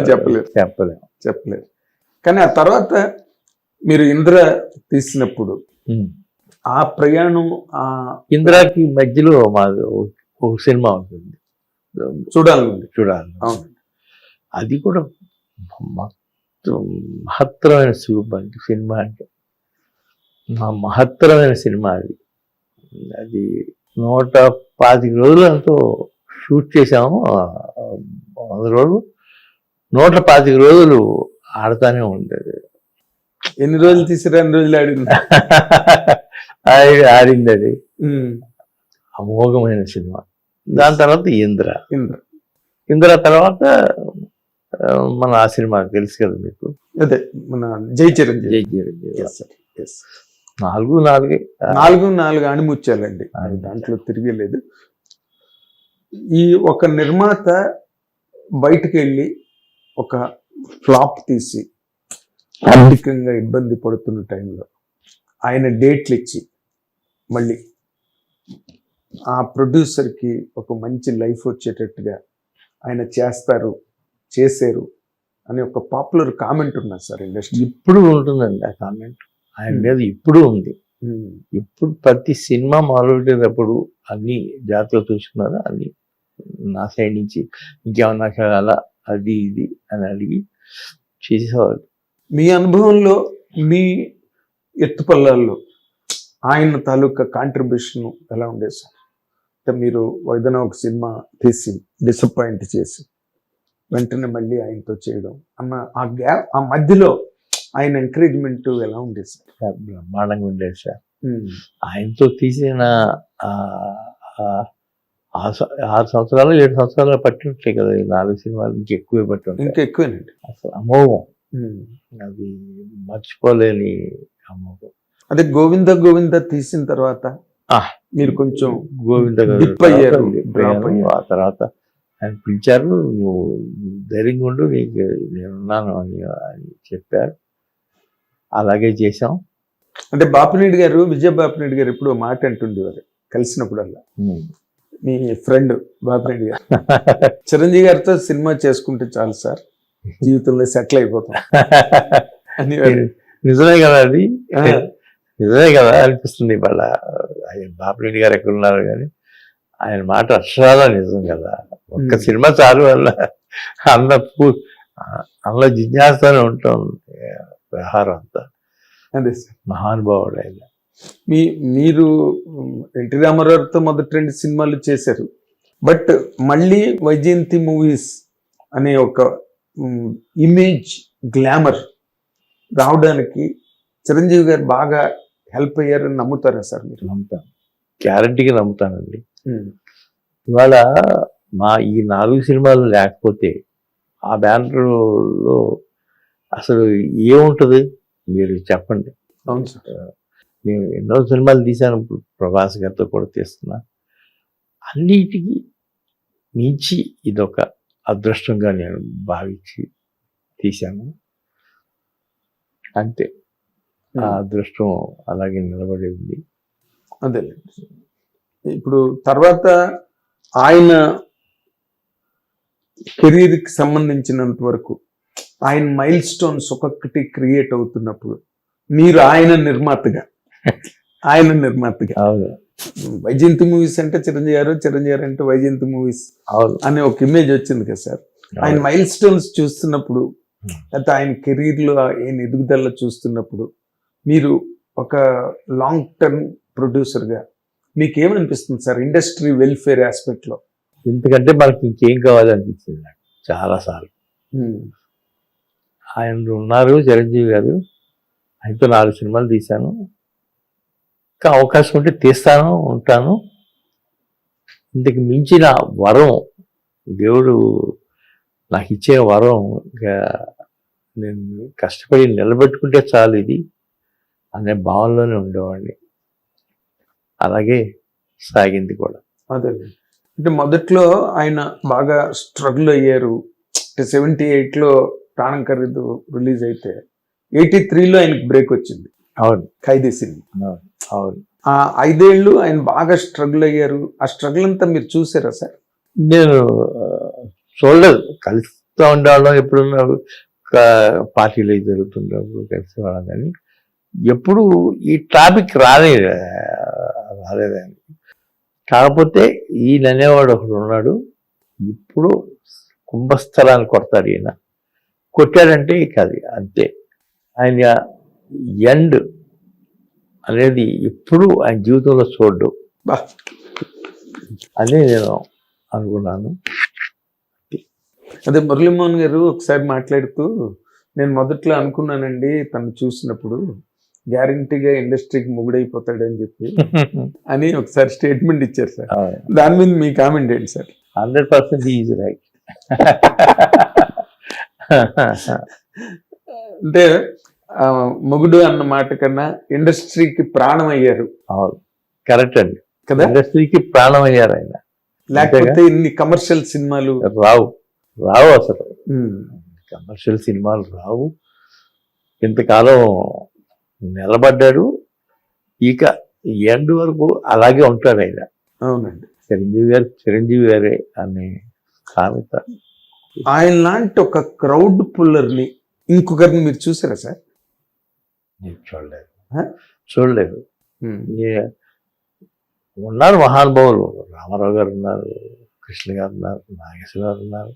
చెప్పలేదు. కానీ ఆ తర్వాత మీరు ఇంద్ర తీసినప్పుడు ఆ ప్రయాణం ఇంద్రాకి మధ్యలో మాది ఒక సినిమా ఉంటుంది, చూడాలి. అది కూడా మహత్తరమైన సినిమా అంటే మహత్తరమైన సినిమా అది. అది 125 రోజులు అంతా షూట్ చేసాము. 100 రోజులు 125 రోజులు ఆడతానే ఉండేది. ఎన్ని రోజులు తీసారు? 2 రోజులు ఆడింది అది. అమోఘమైన సినిమా. దాని తర్వాత ఇంద్ర తర్వాత మన ఆ సినిమా తెలుసు కదా మీకు, అదే మన జై చిరంజీవి. 4 అణిముచ్చాలండి, దాంట్లో తిరిగలేదు. ఈ ఒక నిర్మాత బయటకు వెళ్ళి ఒక ఫ్లాప్ తీసి ఆర్థికంగా ఇబ్బంది పడుతున్న టైంలో ఆయన డేట్లు ఇచ్చి మళ్ళీ ఆ ప్రొడ్యూసర్కి ఒక మంచి లైఫ్ వచ్చేటట్టుగా ఆయన చేశారు అని ఒక పాపులర్ కామెంట్ ఉన్నది సార్ ఇండస్ట్రీ. ఇప్పుడు ఉంటుందండి ఆ కామెంట్ ఆయన మీద, ఇప్పుడు ఉంది. ఇప్పుడు ప్రతి సినిమా మొదలుపెట్టేటప్పుడు అన్ని జాతీయ చూసుకున్నారు, అన్ని నా సైడ్ నుంచి ఇంకేమన్నా కావాలా అది ఇది అని అడిగి చేసేవాళ్ళు. మీ అనుభవంలో మీ ఎత్తుపల్లాల్లో ఆయన తాలూకా కాంట్రిబ్యూషన్ ఎలా ఉండేది సార్? అంటే మీరు ఏదైనా ఒక సినిమా తీసి డిసప్పాయింట్ చేసి వెంటనే మళ్ళీ ఆయనతో చేయడం అన్న ఆ మధ్యలో ఆయన ఎంకరేజ్మెంట్ ఎలా ఉండేది సార్? బ్రహ్మాండంగా ఉండేది సార్. ఆయనతో తీసిన 6 సంవత్సరాలు 7 సంవత్సరాలు పట్టినట్లే కదా ఈ 4 సినిమాలు, ఇంకెక్కువే ఇంకెక్కువేనండి. అసలు అమోఘం, అది మర్చిపోలేని అమోఘం. అదే గోవింద తీసిన తర్వాత మీరు కొంచెం గోవింద అయ్యారు. ఆ తర్వాత ఆయన పిలిచారు, నువ్వు ధైర్యంగా ఉండు, నీకు నేనున్నాను అని చెప్పారు. అలాగే చేసాం. అంటే బాపినేడు గారు, విజయ బాపినేడు గారు ఎప్పుడు మాట అంటుండేవారు కలిసినప్పుడల్లా, మీ ఫ్రెండ్ బాపినేడు గారు, చిరంజీవి గారితో సినిమా చేసుకుంటే చాలు సార్, జీవితంలో సెటిల్ అయిపోతాం అని. నిజమే కదా అది, నిజమే కదా అనిపిస్తుంది. వాళ్ళ ఆయన బాపినేడు గారు ఎక్కడున్నారు కానీ ఆయన మాట అక్షరాల నిజం కదా. ఒక్క సినిమా చాలు వల్ల అందులో జిజ్ఞాసనే ఉంటాం వ్యవహారం అంతా. అదే సార్, మహానుభావుడు ఆయన. మీరు ఎన్టీ రామారావుతో మొదటి 2 సినిమాలు చేశారు, బట్ మళ్ళీ వైజయంతి మూవీస్ అనే ఒక ఇమేజ్ గ్లామర్ రావడానికి చిరంజీవి గారు బాగా హెల్ప్ అయ్యారని నమ్ముతారా సార్ మీరు? నమ్ముతాను, గ్యారంటీగా నమ్ముతానండి. ఇవాళ మా ఈ 4 సినిమాలు లేకపోతే ఆ బ్యానర్లో అసలు ఏముంటుంది మీరు చెప్పండి. అవును సార్, నేను ఎన్నో సినిమాలు తీశాను, ప్రభాస్ గారితో కూడా తీస్తున్నా. అన్నిటికీ మించి ఇదొక అదృష్టంగా నేను భావించి తీశాను అంతే. ఆ అదృష్టం అలాగే నిలబడి ఉంది. అదే ఇప్పుడు తర్వాత ఆయన కెరీర్కి సంబంధించినంత వరకు ఆయన మైల్ స్టోన్స్ ఒక్కొక్కటి క్రియేట్ అవుతున్నప్పుడు మీరు ఆయన నిర్మాతగా వైజయంతి మూవీస్ అంటే చిరంజీవి గారు అంటే వైజయంతి మూవీస్ అనే ఒక ఇమేజ్ వచ్చింది కదా సార్. ఆయన మైల్ స్టోన్స్ చూస్తున్నప్పుడు, లేకపోతే ఆయన కెరీర్లో ఆయన ఎదుగుదల చూస్తున్నప్పుడు, మీరు ఒక లాంగ్ టర్మ్ ప్రొడ్యూసర్గా మీకు ఏమనిపిస్తుంది సార్ ఇండస్ట్రీ వెల్ఫేర్ ఆస్పెక్ట్లో? ఎందుకంటే మనకి ఇంకేం కావాలనిపించింది నాకు చాలాసార్లు. ఆయన ఉన్నారు చిరంజీవి గారు, ఆయనతో 4 సినిమాలు తీశాను, ఇంకా అవకాశం ఉంటే తీస్తాను ఉంటాను. ఇంతకు మించిన వరం దేవుడు నాకు ఇచ్చే వరం, ఇంకా నేను కష్టపడి నిలబెట్టుకుంటే చాలు ఇది అనే భావనలోనే ఉండేవాడిని. అలాగే సాగింది కూడా. అదే అంటే మొదట్లో ఆయన బాగా స్ట్రగుల్ అయ్యారు. 78లో ప్రాణం ఖరీదు రిలీజ్ అయితే 83లో ఆయనకి బ్రేక్ వచ్చింది. అవును, ఖైదీ సినిమా. అవును, ఆ 5 ఏళ్ళు ఆయన బాగా స్ట్రగుల్ అయ్యారు. ఆ స్ట్రగుల్ అంతా మీరు చూసారా సార్? నేను చూడలేదు, కలుస్తూ ఉండేవాళ్ళం, ఎప్పుడున్నా పార్టీలు అవి జరుగుతుండేప్పుడు కలిసి వాళ్ళం, కానీ ఎప్పుడు ఈ టాపిక్ రాలేదండి. కాకపోతే ఈయన అనేవాడు ఒకడు ఉన్నాడు, ఇప్పుడు కుంభస్థలాన్ని కొడతాడు ఈయన. కొట్టాడంటే ఇక అది అంతే. ఆయన ఎండ్ అనేది ఎప్పుడు ఆయన జీవితంలో చూడ్డు బా. అని నేను అనుకున్నాను. అదే మురళీమోహన్ గారు ఒకసారి మాట్లాడుతూ, నేను మొదట్లో అనుకున్నానండి తను చూసినప్పుడు గ్యారంటీగా ఇండస్ట్రీకి మొగుడైపోతాడని చెప్పి అని ఒకసారి స్టేట్మెంట్ ఇచ్చారు సార్. దాని మీద మీ కామెంట్ ఏంటి సార్? 100% is right. అంటే మొగుడు అన్న మాట కన్నా ఇండస్ట్రీకి ప్రాణం అయ్యారు. అవును, కరెక్ట్ అండి కదా. ఇండస్ట్రీకి ప్రాణం అయ్యారు ఆయన. లేకపోతే ఇన్ని కమర్షియల్ సినిమాలు రావు అసలు. కమర్షియల్ సినిమాలు రావు. ఇంతకాలం నిలబడ్డాడు, ఇక ఎండ్ వరకు అలాగే ఉంటాడు ఆయన. అవునండి. చిరంజీవి గారే అనే సామెత. ఆయన లాంటి ఒక క్రౌడ్ పుల్లర్ని ఇంకొకరిని మీరు చూసారా సార్? చూడలేదు. ఉన్నారు మహానుభావులు, రామారావు గారు ఉన్నారు, కృష్ణ గారు ఉన్నారు, నాగేశ్వర గారు ఉన్నారు.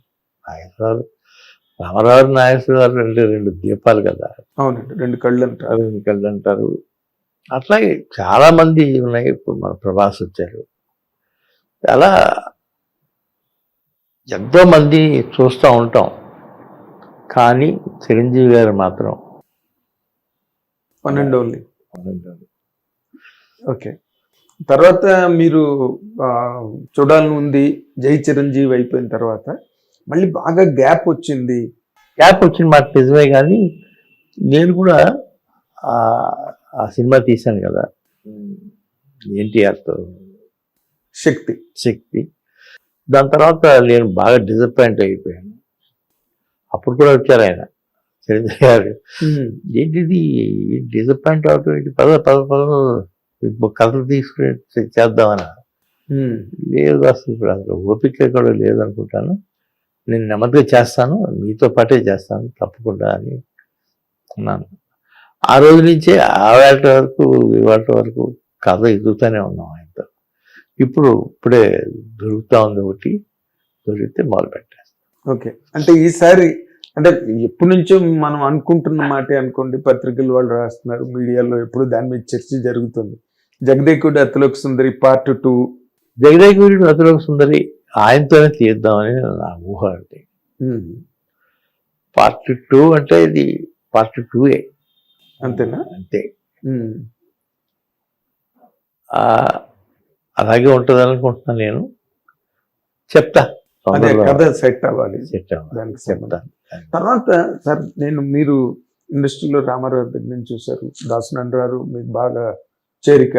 రామారావు నాగేశ్వర గారు రెండు దీపాలు కదా. అవునండి, రెండు కళ్ళు అంటారు. అట్లాగే చాలా మంది ఉన్నాయి. ఇప్పుడు మన ప్రభాస్ వచ్చారు. అలా ఎంతో మంది చూస్తూ ఉంటాం, కానీ చిరంజీవి గారు మాత్రం వన్ అండ్ ఓన్లీ. ఓకే. తర్వాత మీరు చూడాలని ఉంది జై చిరంజీవి అయిపోయిన తర్వాత మళ్ళీ బాగా గ్యాప్ వచ్చింది మాట నిజమే, కానీ నేను కూడా ఆ సినిమా తీశాను కదా ఎన్టీఆర్తో, శక్తి. దాని తర్వాత నేను బాగా డిసప్పాయింట్ అయిపోయాను. అప్పుడు కూడా వచ్చారు ఆయన, చిరంజీవి గారు. ఏంటిది డిసప్పాయింట్ అవటం ఏంటి, పద కథలు తీసుకుని చేద్దామని. లేదు అసలు ఇప్పుడు అసలు ఓపిక కూడా లేదనుకుంటాను, నేను నెమ్మదిగా చేస్తాను, మీతో పాటే చేస్తాను తప్పకుండా అని అన్నాను. ఆ రోజు నుంచే ఇవాళ వరకు కథ ఎదుగుతూనే ఉన్నాం ఆయనతో. ఇప్పుడే దొరుకుతా ఉంది ఒకటి, దొరికితే మొదలు పెట్టేస్తాం. ఓకే. అంటే ఈసారి అంటే ఎప్పటి నుంచో మనం అనుకుంటున్న మాటే అనుకోండి, పత్రికలు వాళ్ళు రాస్తున్నారు, మీడియాలో ఎప్పుడు దాని మీద చర్చ జరుగుతుంది. జగదేకుడి అతిలోక సుందరి పార్ట్ 2. జగదేకుడి అతిలోక సుందరి ఆయనతోనే తీద్దామని నా ఊహ. అంటే పార్ట్ 2 అంటే ఇది పార్ట్ 2 అంతేనా? అంతే. అలాగే ఉంటుంది అనుకుంటున్నాను నేను. చెప్తా, కథ సెట్ అవ్వాలి దానికి చెప్తా. తర్వాత సార్, మీరు ఇండస్ట్రీలో రామారావు దగ్గర నుంచి చూశారు, దాసనారాయణ మీకు బాగా చేరిక.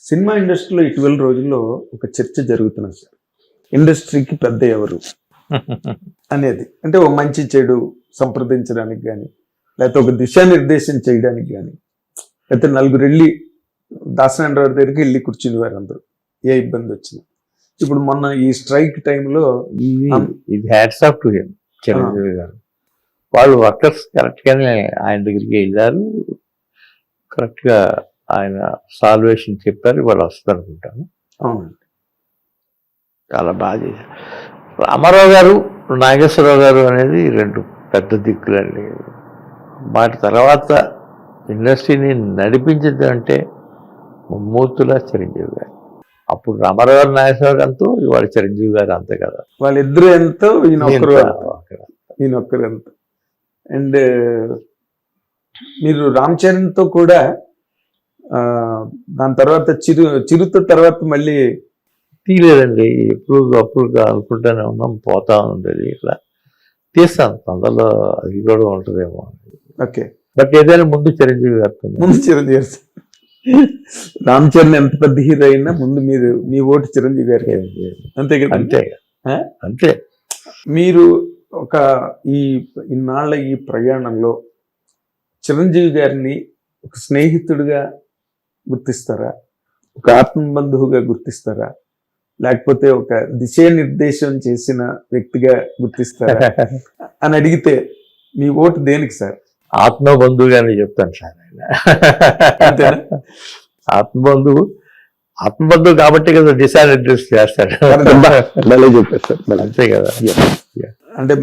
సినిమా ఇండస్ట్రీలో ఇటీవల రోజుల్లో ఒక చర్చ జరుగుతున్నది సార్, ఇండస్ట్రీకి పెద్ద ఎవరు అనేది. అంటే ఒక మంచి చెడు సంప్రదించడానికి కానీ, లేకపోతే ఒక దిశానిర్దేశం చేయడానికి కానీ, లేకపోతే నలుగురు వెళ్ళి దాసనారాయణ దగ్గరికి వెళ్ళి కూర్చునేవారు అందరూ ఏ ఇబ్బంది వచ్చినా. ఇప్పుడు మొన్న ఈ స్ట్రైక్ టైంలో ఇది hats off to him, Chiranjeevi గారు. వాళ్ళు వర్కర్స్ కరెక్ట్గానే ఆయన దగ్గరికి వెళ్ళారు, కరెక్ట్గా ఆయన సాల్వేషన్ చెప్పారు, వాళ్ళు వస్తారు అనుకుంటాను. అవునండి, చాలా బాగా చేశారు. రామారావు గారు, నాగేశ్వరరావు గారు అనేది రెండు పెద్ద దిక్కులండి. వాటి తర్వాత ఇండస్ట్రీని నడిపించింది అంటే మూర్తుల చిరంజీవి గారు. అప్పుడు రామారావు గారు, నాగేశ్వరరావు గారితో ఇవాళ చిరంజీవి గారు అంతే కదా. వాళ్ళిద్దరు ఎంతో, ఈయనొక్కరు ఎంతో. అండ్ మీరు రామ్ చరణ్తో కూడా దాని తర్వాత చిరుత తర్వాత మళ్ళీ తీయలేదండి. అప్పుడు అనుకుంటానే ఉన్నాం, పోతా ఉండేది. ఇట్లా తీస్తాను తొందరలో, అది కూడా ఉంటుందేమో. ఓకే. బట్ ఏదైనా ముందు చిరంజీవి గారు. రామ్ చరణ్ ఎంత పెద్ద హీరో అయినా ముందు మీ ఓటు చిరంజీవి గారికి. అంతే కదా? అంతే. మీరు ఒక ఇన్నాళ్ళ ఈ ప్రయాణంలో చిరంజీవి గారిని ఒక స్నేహితుడిగా గుర్తిస్తారా, ఒక ఆత్మబంధువుగా గుర్తిస్తారా, లేకపోతే ఒక దిశానిర్దేశం చేసిన వ్యక్తిగా గుర్తిస్తారా అని అడిగితే మీ ఓటు దేనికి సార్? ఆత్మబంధువుగానే చెప్తాను సార్ ఆయన. అంతేనా? ఆత్మబంధువు కాబట్టి కదా దిశానిర్దేశం చేస్తాడు. చెప్పారు సార్. అంతే కదా. అంటే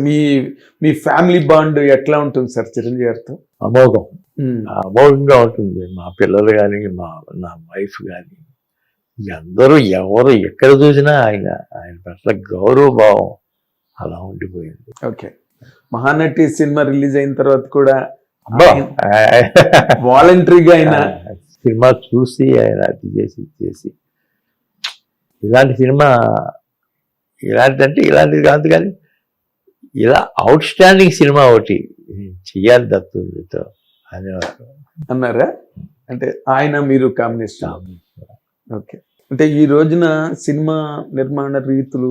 మీ ఫ్యామిలీ బాండ్ ఎట్లా ఉంటుంది సార్ చిరంజీవి గారితో? అమోఘంగా ఉంటుంది. మా పిల్లలు కానీ నా వైఫ్ కానీ అందరూ ఎవరు ఎక్కడ చూసినా ఆయన పట్ల గౌరవ భావం అలా ఉండిపోయింది. ఓకే. మహానటి సినిమా రిలీజ్ అయిన తర్వాత కూడా వాలంటరీగా ఆయన సినిమా చూసి ఆయన అది చేసి ఇలాంటి సినిమా ఇలాంటిది కాదు కానీ ఇలా అవుట్ స్టాండింగ్ సినిమా ఒకటి చెయ్యాలి దత్తుతో అనేవారు. అన్నారా? అంటే ఆయన మీరు కాంబినేషన్. ఓకే. అంటే ఈ రోజున సినిమా నిర్మాణ రీతులు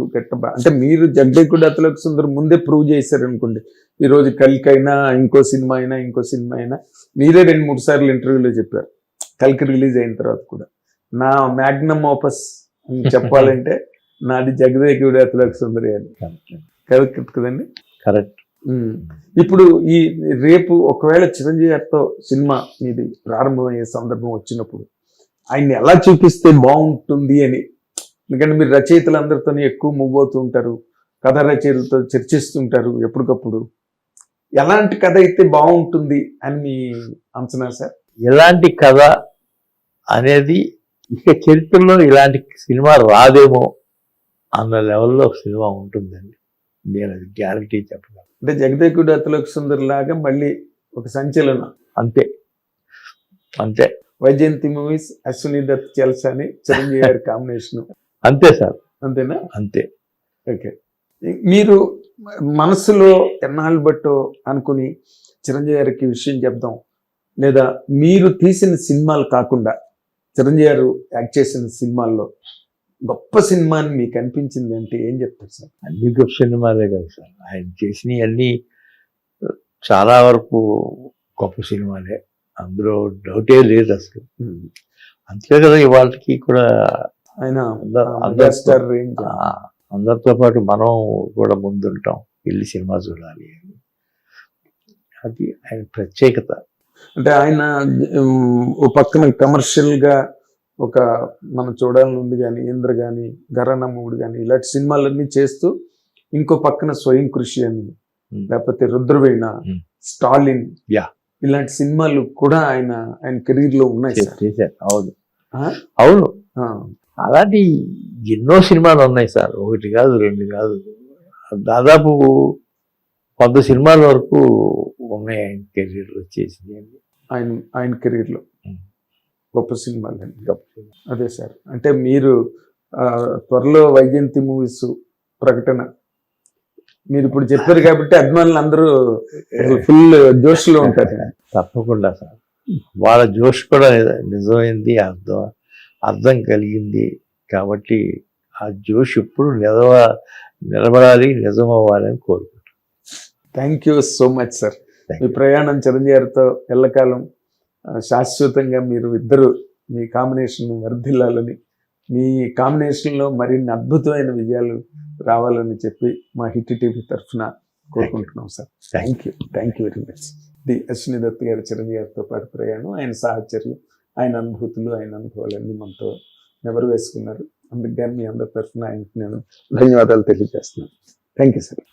అంటే మీరు జగదేకుడు అతలోక సుందరం ముందే ప్రూవ్ చేశారు అనుకోండి. ఈ రోజు కల్కైనా ఇంకో సినిమా అయినా మీరే 2-3 సార్లు ఇంటర్వ్యూలో చెప్పారు. కల్కి రిలీజ్ అయిన తర్వాత కూడా నా మ్యాగ్నమ్ ఆపస్ అని చెప్పాలంటే నాది జగదేకుడు అతలోక సుందరి అని. కరెక్ట్ కదండి? కరెక్ట్. ఇప్పుడు ఈ రేపు ఒకవేళ చిరంజీవి గారితో సినిమా మీది ప్రారంభమయ్యే సందర్భం వచ్చినప్పుడు ఆయన్ని ఎలా చూపిస్తే బాగుంటుంది అని, ఎందుకంటే మీరు రచయితలందరితో ఎక్కువ మూవ్ అవుతూ ఉంటారు, కథ రచయితలతో చర్చిస్తుంటారు ఎప్పటికప్పుడు. ఎలాంటి కథ అయితే బాగుంటుంది అని మీ అంచనా సార్? ఎలాంటి కథ అనేది ఇక చరిత్రలో ఇలాంటి సినిమా రాదేమో అన్న లెవెల్లో సినిమా ఉంటుందండి. నేను అది గ్యారంటీ చెప్పగలను. అంటే జగదేకుడు అతలోక సుందరి లాగా మళ్ళీ ఒక సంచలనం. అంతే. వైజయంతి మూవీస్, అశ్విని దత్ చల్సాని, చిరంజీవి గారి కాంబినేషన్. అంతే సార్. అంతేనా? అంతే. ఓకే. మీరు మనసులో ఎన్నాళ్ళు బట్టో అనుకుని చిరంజీవి గారికి విషయం చెప్దాం, లేదా మీరు తీసిన సినిమాలు కాకుండా చిరంజీవి గారు యాక్ట్ చేసిన సినిమాల్లో గొప్ప సినిమా అని మీకు అనిపించింది అంటే ఏం చెప్తారు సార్? అన్ని గొప్ప సినిమాలే కదా సార్. ఆయన చేసినవి అన్నీ చాలా వరకు గొప్ప సినిమాలే, అందులో డౌటే లేదు అసలు. అంతే కదా ఇవాళకి కూడా ఆయన అందరితో పాటు మనం కూడా ముందుంటాం, వెళ్ళి సినిమా చూడాలి అని. అది ఆయన ప్రత్యేకత. అంటే ఆయన ఓ పక్కన కమర్షియల్ గా ఒక మనం చూడాలని ఉంది కానీ, ఇంద్ర కానీ, గరణమ్ముడు కానీ ఇలాంటి సినిమాలన్నీ చేస్తూ ఇంకో పక్కన స్వయం కృషి అని, లేకపోతే రుద్రవీణ, స్టాలిన్, ఇలాంటి సినిమాలు కూడా ఆయన కెరీర్ లో ఉన్నాయి. అవును, అలాంటి ఎన్నో సినిమాలు ఉన్నాయి సార్. 1 కాదు 2 కాదు, దాదాపు 100 సినిమాల వరకు ఉన్నాయి ఆయన కెరీర్ లో చేసింది. ఆయన కెరీర్ లో గొప్ప సినిమాలు అండి. అదే సార్. అంటే మీరు త్వరలో వైజయంతి మూవీస్ ప్రకటన మీరు ఇప్పుడు చెప్పారు కాబట్టి అభిమానులు అందరూ ఫుల్ జోష్ లో ఉంటారు. తప్పకుండా సార్. వాళ్ళ జోష్ కూడా నిజమైంది, అర్థం కలిగింది కాబట్టి ఆ జోష్ ఇప్పుడు నిలబడాలి, నిజం అవ్వాలని కోరుకుంటున్నాను. Thank you so much sir. మీ ప్రయాణం చిరంజీవి గారితో ఎల్లకాలం శాశ్వతంగా మీరు ఇద్దరు మీ కాంబినేషన్ వర్ధిల్లాలని, మీ కాంబినేషన్లో మరిన్ని అద్భుతమైన విజయాలు రావాలని చెప్పి మా హిట్ టీవీ తరఫున కోరుకుంటున్నాం sir. Thank you very much. The Ashwini Dutt గారు చిరంజీవి గారితో పాటు ప్రయాణం, ఆయన సాహచర్యం, ఆయన అనుభూతులు, ఆయన అనుభవాలన్నీ మనతో నెవరు వేసుకున్నారు. అందుకని మీ అందరి తరఫున ఆయనకి నేను ధన్యవాదాలు తెలియజేస్తున్నాను. Thank you sir.